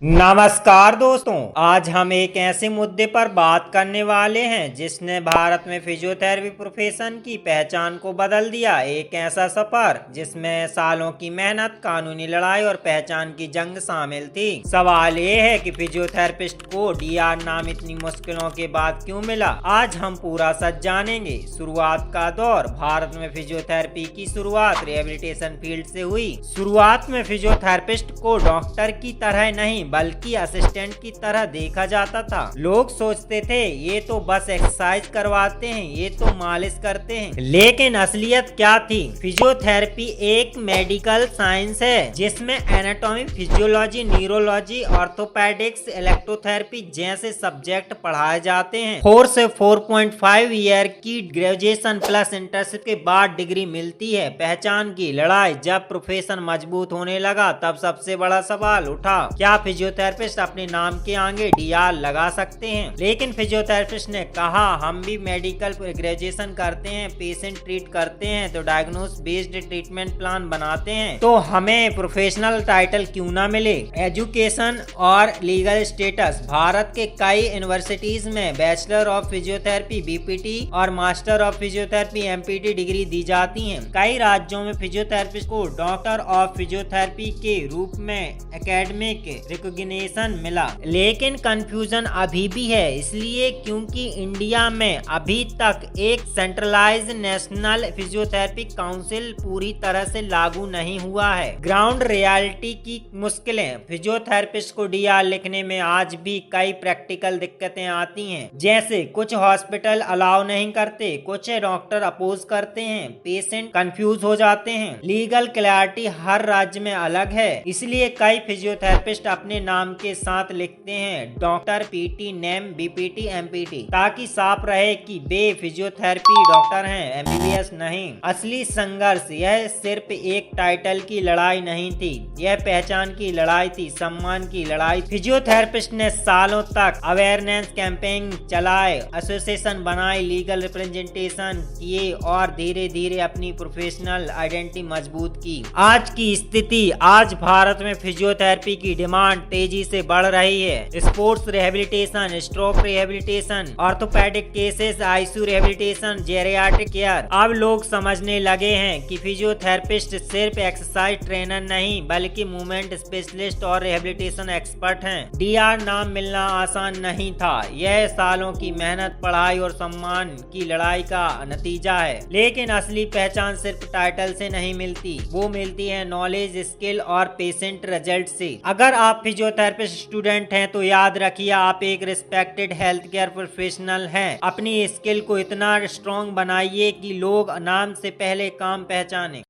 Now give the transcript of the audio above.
नमस्कार दोस्तों, आज हम एक ऐसे मुद्दे पर बात करने वाले हैं जिसने भारत में फिजियोथेरेपी प्रोफेशन की पहचान को बदल दिया। एक ऐसा सफर जिसमें सालों की मेहनत, कानूनी लड़ाई और पहचान की जंग शामिल थी। सवाल ये है कि फिजियोथेरेपिस्ट को डीआर नाम इतनी मुश्किलों के बाद क्यों मिला। आज हम पूरा सच जानेंगे। शुरुआत का दौर। भारत में फिजियोथेरेपी की शुरुआत रिहेबिलिटेशन फील्ड से हुई। शुरुआत में फिजियोथेरेपिस्ट को डॉक्टर की तरह नहीं बल्कि असिस्टेंट की तरह देखा जाता था। लोग सोचते थे ये तो बस एक्सरसाइज करवाते हैं, ये तो मालिश करते हैं। लेकिन असलियत क्या थी? फिजियोथेरेपी एक मेडिकल साइंस है जिसमें anatomy, physiology, neurology, orthopaedics, electrotherapy जैसे सब्जेक्ट पढ़ाए जाते हैं। 4 से 4.5 ईयर की ग्रेजुएशन प्लस इंटर्नशिप के बाद डिग्री मिलती है। पहचान की लड़ाई। जब प्रोफेशन मजबूत होने लगा तब सबसे बड़ा सवाल उठा, क्या फिजियोथेरेपिस्ट अपने नाम के आगे डीआर लगा सकते हैं? लेकिन फिजियोथेरेपिस्ट ने कहा, हम भी मेडिकल ग्रेजुएशन करते हैं, पेशेंट ट्रीट करते हैं, तो डायग्नोस बेस्ड ट्रीटमेंट प्लान बनाते हैं, तो हमें प्रोफेशनल टाइटल क्यों ना मिले? एजुकेशन और लीगल स्टेटस। भारत के कई यूनिवर्सिटीज में बैचलर ऑफ फिजियोथेरेपी बीपीटी और master of physiotherapy MPT degree दी जाती हैं। कई राज्यों में फिजियोथेरेपिस्ट को डॉक्टर ऑफ फिजियोथेरेपी के रूप में एकेडमिक रिकॉग्निशन मिला। लेकिन कंफ्यूजन अभी भी है, इसलिए क्योंकि इंडिया में अभी तक एक सेंट्रलाइज्ड नेशनल फिजियोथेरेपी काउंसिल पूरी तरह से लागू नहीं हुआ है। ग्राउंड रियलिटी की मुश्किलें। फिजियोथेरेपिस्ट को डीआर लिखने में आज भी कई प्रैक्टिकल दिक्कतें आती हैं, जैसे कुछ हॉस्पिटल अलाउ नहीं करते, कुछ डॉक्टर अपोज करते हैं, पेशेंट कंफ्यूज हो जाते हैं। लीगल क्लैरिटी हर राज्य में अलग है, इसलिए कई फिजियोथेरेपिस्ट अपने नाम के साथ लिखते हैं doctor PT name BPT empty, ताकि साफ रहे कि वे फिजियोथेरेपी डॉक्टर हैं, एमबीबीएस नहीं। असली संघर्ष। यह सिर्फ एक टाइटल की लड़ाई नहीं थी, यह पहचान की लड़ाई थी, सम्मान की लड़ाई। फिजियोथेरेपिस्ट ने सालों तक अवेयरनेस कैंपेन चलाए, एसोसिएशन बनाई, लीगल रिप्रेजेंटेशन किए और धीरे धीरे अपनी प्रोफेशनल आइडेंटिटी मजबूत की। आज की स्थिति। आज भारत में फिजियोथेरेपी की डिमांड तेजी से बढ़ रही है। Sports rehabilitation, stroke rehabilitation, orthopaedic cases, ICU rehabilitation, geriatric care. अब लोग समझने लगे हैं कि फिजियोथेरेपिस्ट सिर्फ एक्सरसाइज ट्रेनर नहीं बल्कि मूवमेंट स्पेशलिस्ट और रिहेबिलिटेशन एक्सपर्ट हैं। डीआर नाम मिलना आसान नहीं था, यह सालों की मेहनत, पढ़ाई और सम्मान की लड़ाई का नतीजा है। लेकिन असली पहचान सिर्फ टाइटल से नहीं मिलती, वो मिलती है नॉलेज, स्किल और पेशेंट रिजल्ट से। अगर आप फिजियोथेरेपिस्ट स्टूडेंट हैं तो याद रखिए, आप एक रिस्पेक्टेड हेल्थ केयर प्रोफेशनल हैं। अपनी स्किल को इतना स्ट्रॉन्ग बनाइए कि लोग नाम से पहले काम पहचाने।